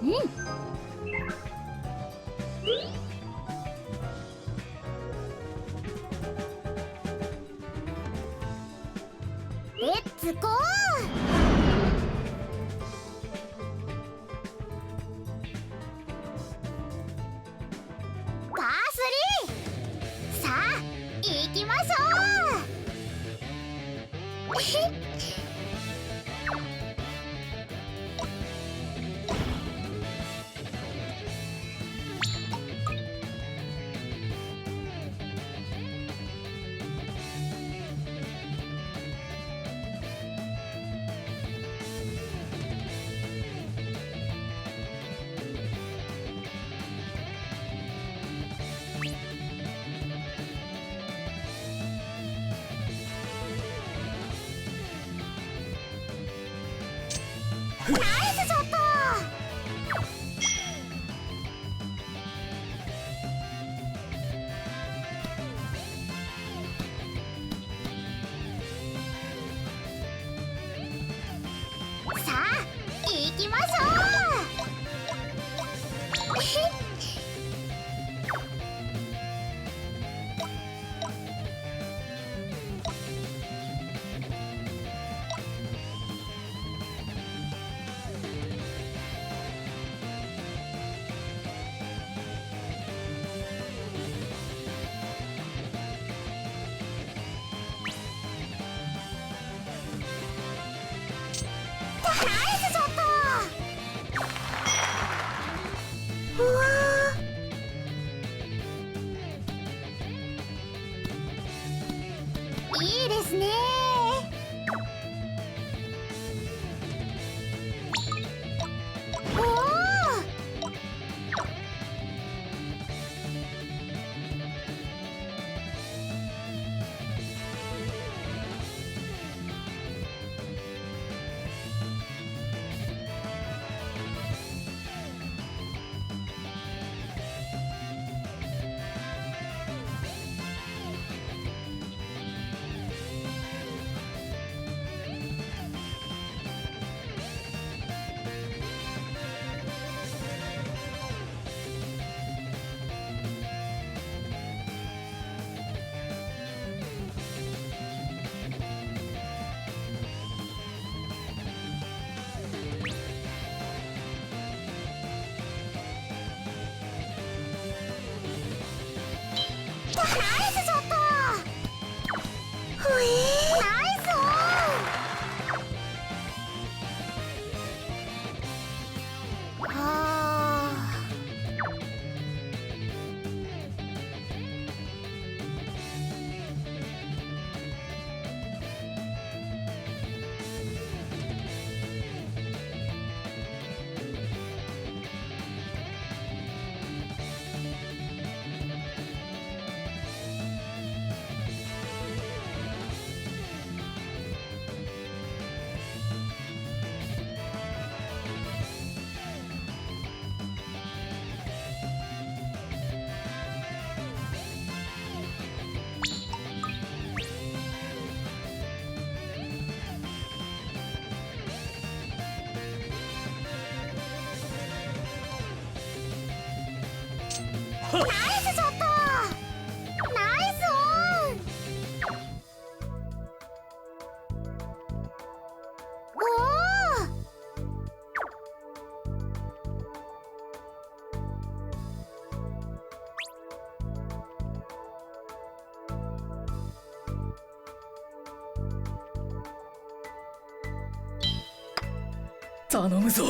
うん。レッツゴー。パー3。さあ行きましょう。ナイスショット。さあ行きましょう。ナイスショット。うわー、いいですね。おお。ナイスショット。ほえー、ナイスオン。はあ。ナイスショット。ナイスオン。おお。頼むぞ。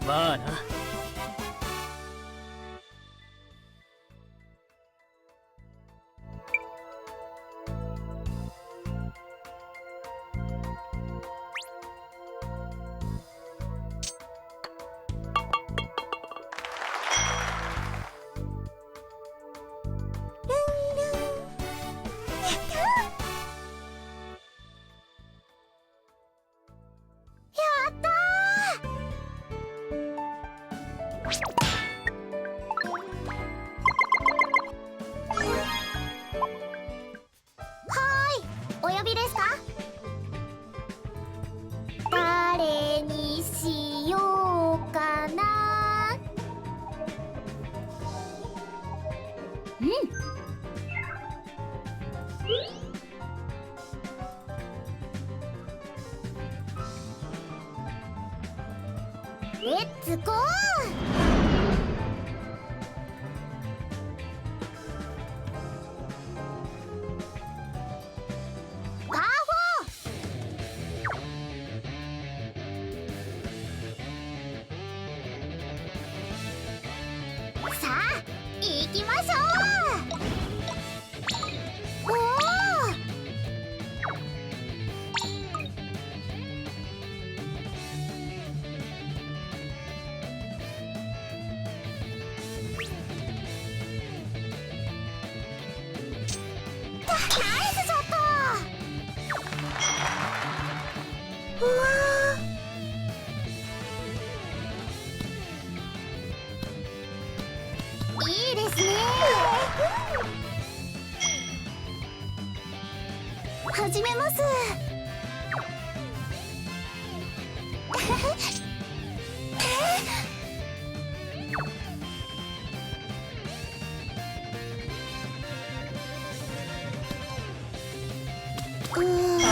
まあな。やったー。レッツゴー。パー4。さあ行きましょう。おお、ナイスショット。うわー、いいですね。始めます。うわ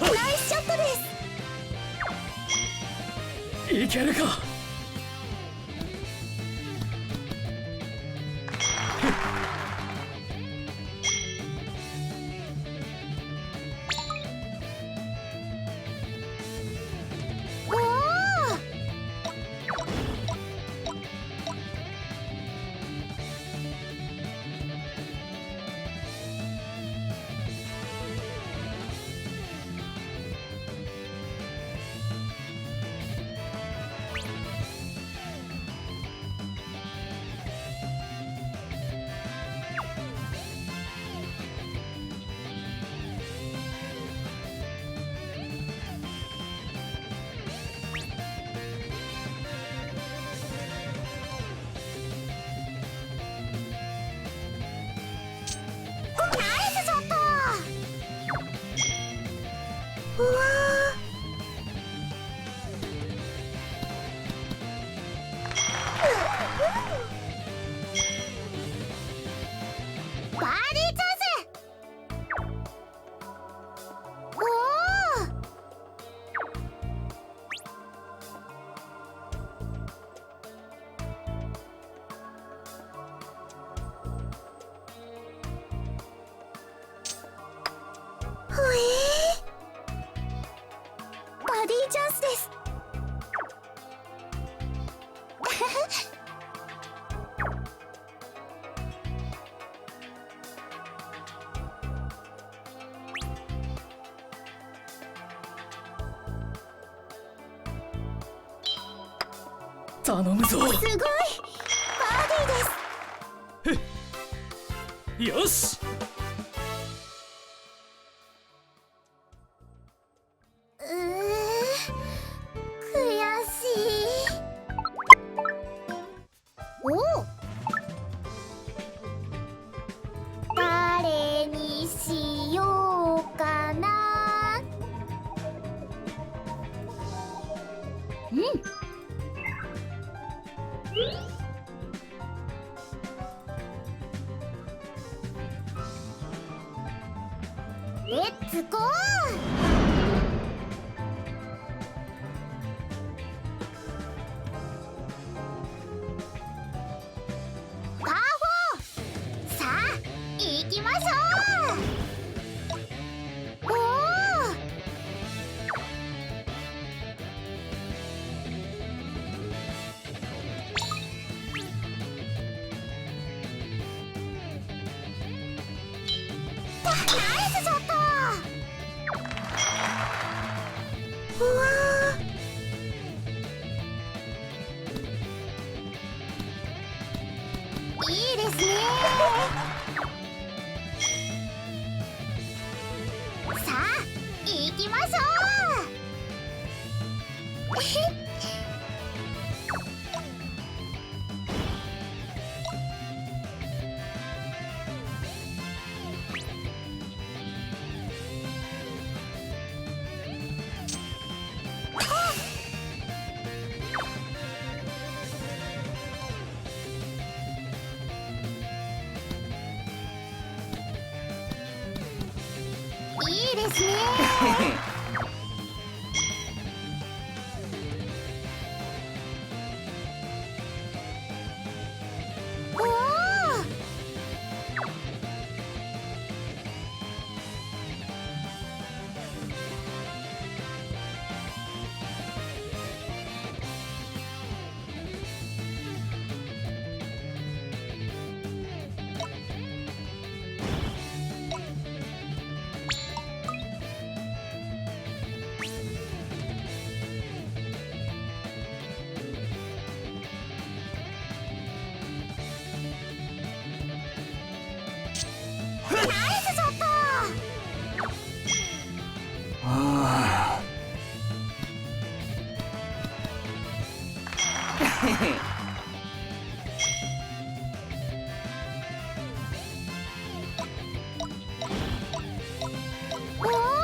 ナイスショットです。いけるか。おお、ナイスショット。うわー、バーディーチャンス。おお、ほえー、バーディーチャンスです。頼むぞ。すごい、バーディーです。よし。悔しい。おお、誰にしようかな。うん、レッツゴー。パー4。さあ行きましょう。おお、ナイスショット。うわー、いいですね。さあ行きましょう。ですね。おお。ナイスショット。あおお。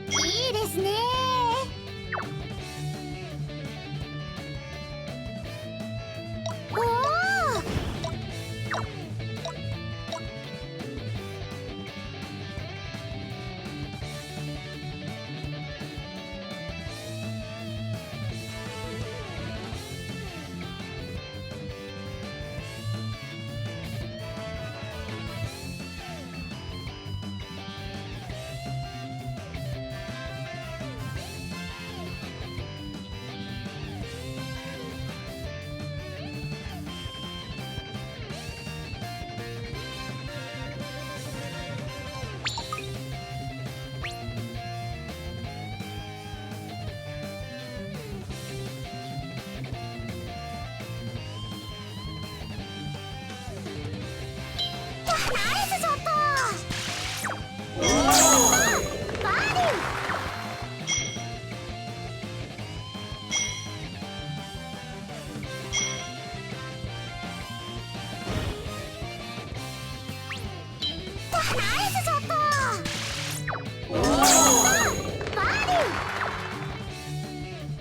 いいですね。おお。ナイスショット。おお。バーディー。ナイスショット。おお。バーディー。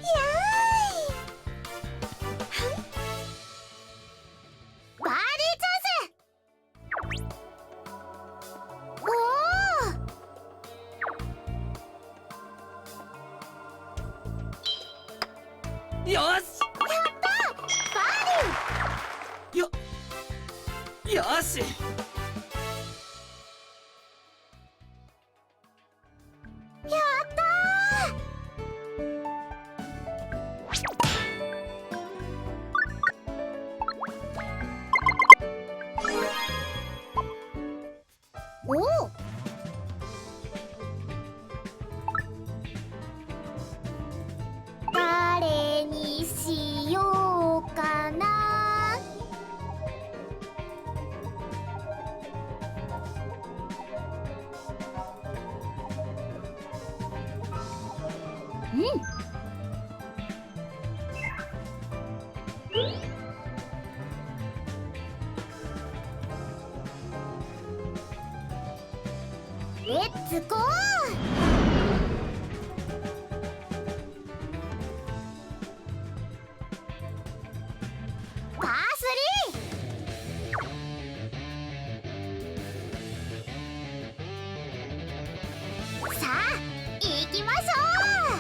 やーい。バーディーチャンス。おお。よしやったバーよよしディー。やったー。おお。誰にしようかな。うん。レッツゴー。パー3。さあ行きましょう。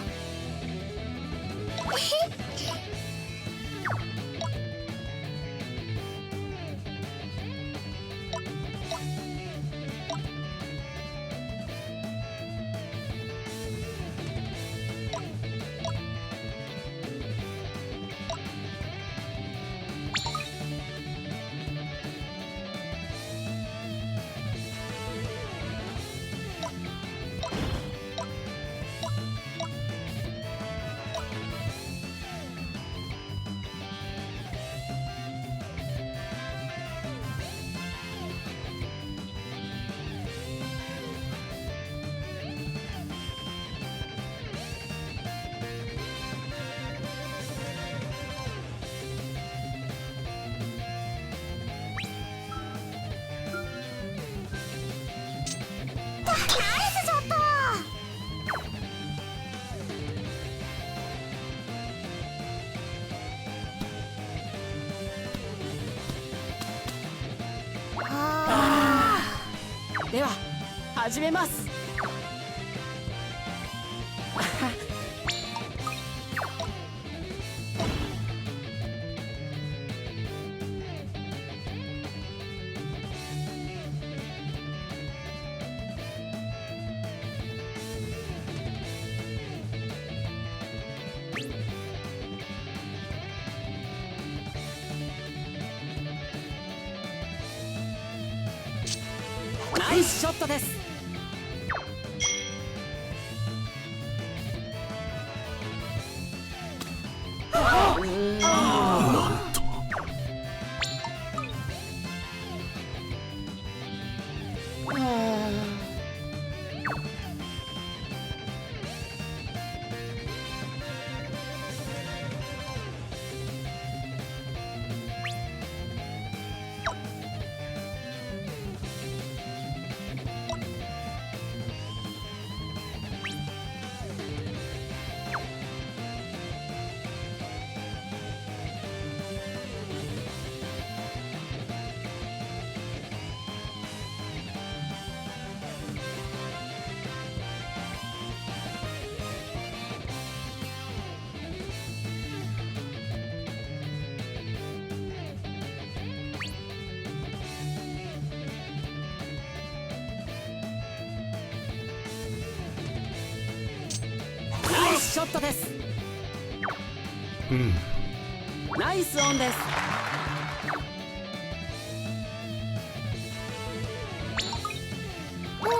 始めます。ナイスショットです。ナイスショットです。ナイスオンです。おお。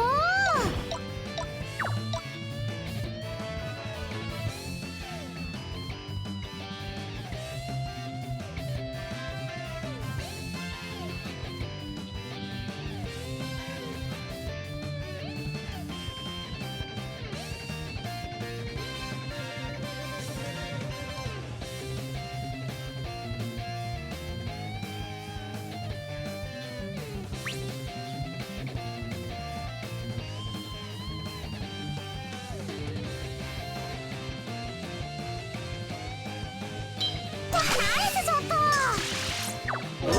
ナイスショット。おお。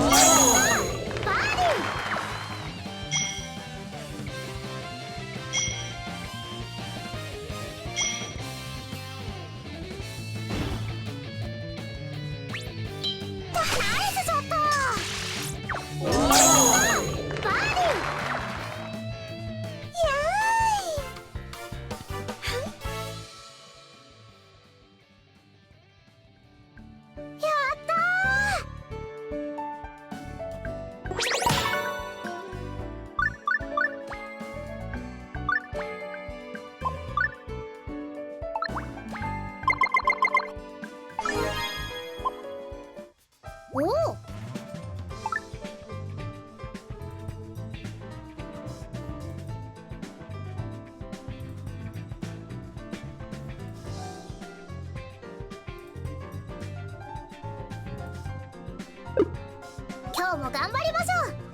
バーディー。ナイスショット。おお。バーディー。やったー。おお。今日も頑張りましょう。